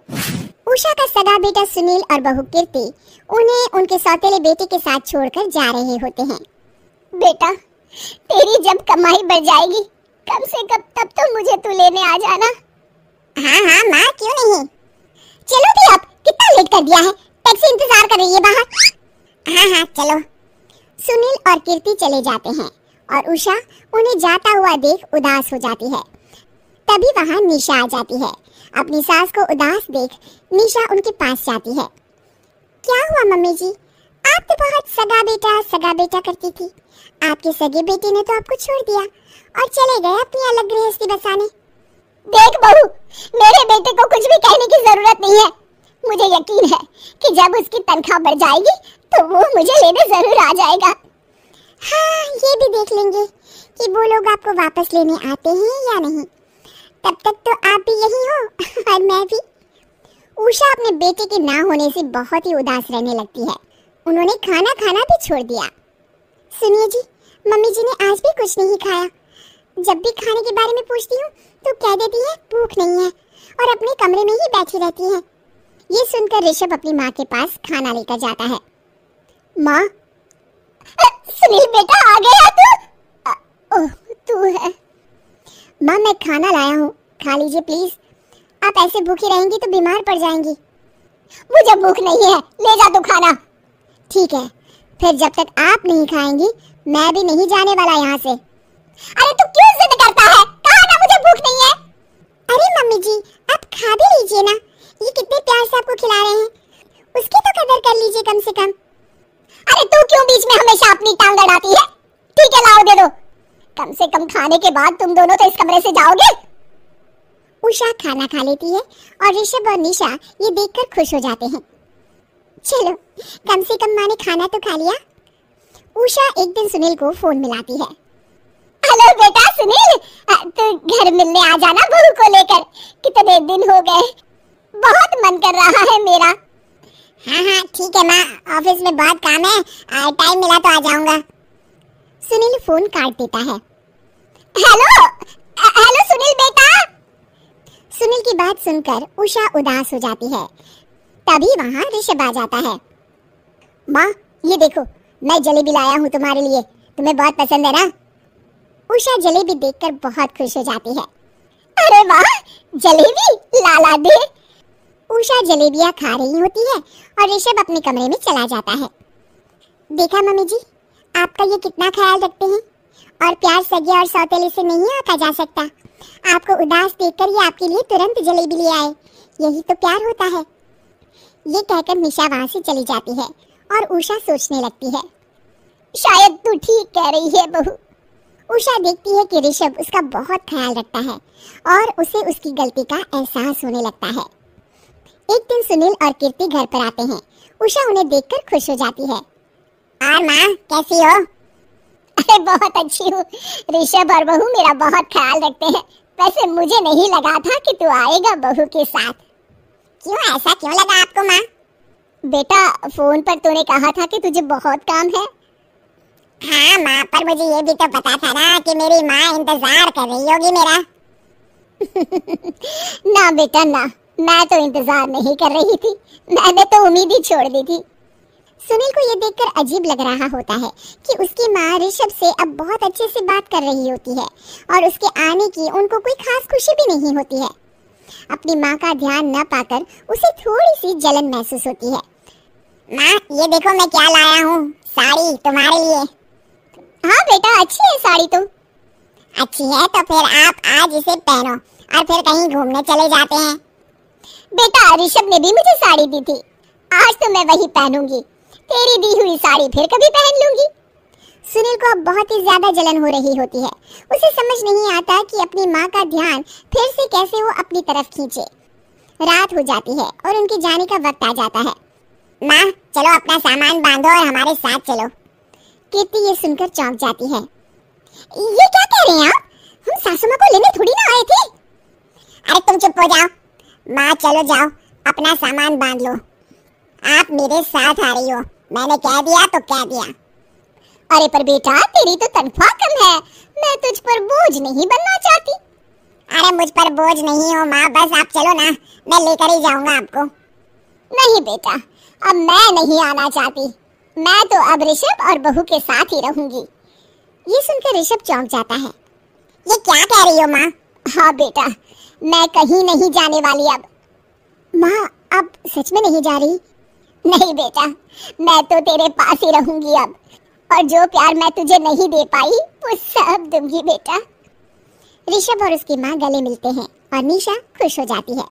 उषा का सगा बेटा सुनील और बहू कीर्ति उन्हें उनके सौतेले बेटे के साथ छोड़कर जा रहे होते हैं। बेटा, तेरी जब कमाई बढ़ जाएगी कम से कम तब तो मुझे तू लेने आ जाना। हाँ हाँ माँ, क्यों नहीं। चलो भी, अब कितना लेट कर दिया है, टैक्सी इंतजार कर रही है बाहर। हाँ हाँ चलो। सुनील और कीर्ति चले जाते हैं और उषा उन्हें जाता हुआ देख उदास हो जाती है। तभी वहाँ निशा आ जाती है। अपनी सास को उदास देख निशा उनके पास जाती है। क्या हुआ मम्मी जी, आप तो बहुत सगा बेटा करती थी। आपके सगे बेटे ने तो आपको छोड़ दिया और चले गए अपनी अलग गृहस्थी बसाने। देख बहू, मेरे बेटे को कुछ भी कहने की जरूरत नहीं है। मुझे यकीन है कि जब उसकी तनख्वाह बढ़ जाएगी तो वो मुझे लेने जरूर आ जाएगा। हाँ, ये भी देख लेंगे कि वो लोग आपको वापस लेने आते हैं या नहीं। तब तक तो आप भी यही हो और मैं भी। उषा अपने बेटे के ना होने से बहुत ही उदास रहने लगती है। उन्होंने खाना खाना भी छोड़ दिया। सुनिए जी, मम्मी जी ने आज भी कुछ नहीं खाया। जब भी खाने के बारे में पूछती हूँ तो कह देती है भूख नहीं है और अपने कमरे में ही बैठी रहती है। ये सुनकर ऋषभ अपनी माँ के पास खाना लेकर जाता है। माँ, सुनील बेटा, आ गया तू? ओह, तू है। माँ, मैं खाना लाया हूँ, खा लीजिए प्लीज। आप ऐसे भूखी रहेंगी तो बीमार पड़ जाएंगी। मुझे भूख नहीं है, ले जा तू खाना। ठीक है, फिर जब तक आप नहीं खाएंगी मैं भी नहीं जाने वाला यहाँ से। अरे तू क्यों जिद करता है? कहा ना मुझे भूख नहीं है। अरे मम्मी जी, आप खा भी लीजिए ना, ये कितने प्यार से आपको खिला रहे हैं, उसकी तो कदर कर लीजिए कम से कम। अरे तू क्यों बीच में हमेशा अपनी टांग अड़ाती है? ठीक है, लाओ दे दो। कम से कम खाने के बाद तुम दोनों तो इस कमरे से जाओगे। उषा खाना खा लेती है और ऋषभ और निशा ये देखकर खुश हो जाते हैं। चलो, कम से कम माँ ने खाना तो खा लिया। उषा एक दिन सुनील को फोन मिलाती है। हेलो बेटा सुनील, तू घर मिलने आ जाना बहू को लेकर। कितने दिन हो गए, बहुत मन कर रहा है मेरा। हाँ हाँ ठीक है माँ, ऑफिस में बहुत काम है, टाइम मिला तो आ जाऊंगा। सुनील फोन काट देता है। हेलो सुनील बेटा। सुनील की बात सुनकर उषा उदास हो जाती है। तभी वहाँ ऋषभ आ जाता है। माँ, ये देखो, मैं जलेबी लाया हूँ तुम्हारे लिए, तुम्हें बहुत पसंद है ना? उषा जलेबी देखकर बहुत खुश हो जाती है। अरे वाह, जलेबी ला दे। उषा जलेबियाँ खा रही होती है और ऋषभ अपने कमरे में चला जाता है। देखा मम्मी जी, आपका ये कितना ख्याल रखते हैं और प्यार सगे और सौतेले से नहीं आका जा सकता। आपको उदास देखकर ये आपके लिए तुरंत जलेबी ले आए, यही तो प्यार होता है। ये कहकर निशा वहाँ से चली जाती है और उषा सोचने लगती है, शायद तू ठीक कह रही है बहू। उषा देखती है कि ऋषभ उसका बहुत ख्याल रखता है और उसे उसकी गलती का एहसास होने लगता है। एक दिन सुनील और कीर्ति घर पर आते हैं। उषा उन्हें देखकर खुश हो जाती है। और माँ, कैसी हो? अरे बहुत अच्छी हूँ। ऋषभ और बहू मेरा बहुत ख्याल रखते हैं। वैसे मुझे नहीं लगा था कि तू आएगा बहू के साथ। क्यों, ऐसा क्यों लगा आपको माँ? बेटा, फोन पर तूने कहा था कि तुझे बहुत काम है। हाँ माँ, पर मुझे ये भी तो पता था ना कि मेरी माँ इंतजार कर रही होगी मेरा। ना बेटा ना, मैं तो इंतजार नहीं कर रही थी, मैंने तो उम्मीद ही छोड़ दी थी। सुनील को ये देखकर अजीब लग रहा होता है कि उसकी माँ ऋषभ से अब बहुत अच्छे से बात कर रही होती है और उसके आने की उनको कोई खास खुशी भी नहीं होती है। अपनी माँ का ध्यान न पाकर उसे थोड़ी सी जलन महसूस होती है। माँ, ये देखो मैं क्या लाया हूँ, साड़ी तुम्हारे लिए। हाँ बेटा, अच्छी है साड़ी तो। अच्छी है तो फिर आप आज इसे पहनो और फिर कहीं घूमने चले जाते हैं। बेटा, ऋषभ ने भी मुझे साड़ी दी थी, आज तो मैं वही पहनूंगी। तेरी दी हुई साड़ी फिर कभी पहन लूंगी। सुनील को अब बहुत ही ज्यादा जलन हो रही होती है। उसे समझ नहीं आता कि अपनी माँ का ध्यान फिर से कैसे वो अपनी तरफ खींचे। रात हो जाती है और उनके जाने का वक्त आ जाता है। माँ, चलो अपना सामान बांधो और हमारे साथ चलो। कीर्ति ये सुनकर चौंक जाती है। ये क्या कह रहे हैं आप? हम सासू माँ को लेने थोड़ी ना आए थे। अरे तुम चुप हो जाओ। माँ, चलो जाओ, अपना सामान बांध लो। आप मेरे साथ आ रही हो, मैंने कह दिया तो कह दिया। अरे पर बेटा, तेरी तो तनख्वाह कम है, मैं तुझ पर बोझ नहीं बनना चाहती। अरे मुझ पर बोझ नहीं हो माँ, बस आप चलो ना, मैं लेकर ही जाऊंगा आपको। नहीं बेटा, अब मैं नहीं आना चाहती। मैं तो अब ऋषभ और बहू के साथ ही रहूंगी। ये सुनकर ऋषभ चौंक जाता है। ये क्या कह रही हो माँ? हाँ बेटा, मैं कहीं नहीं जाने वाली अब। माँ आप सच में नहीं जा रही? नहीं बेटा, मैं तो तेरे पास ही रहूंगी अब, और जो प्यार मैं तुझे नहीं दे पाई वो सब दूंगी बेटा। ऋषभ और उसकी माँ गले मिलते हैं और निशा खुश हो जाती है।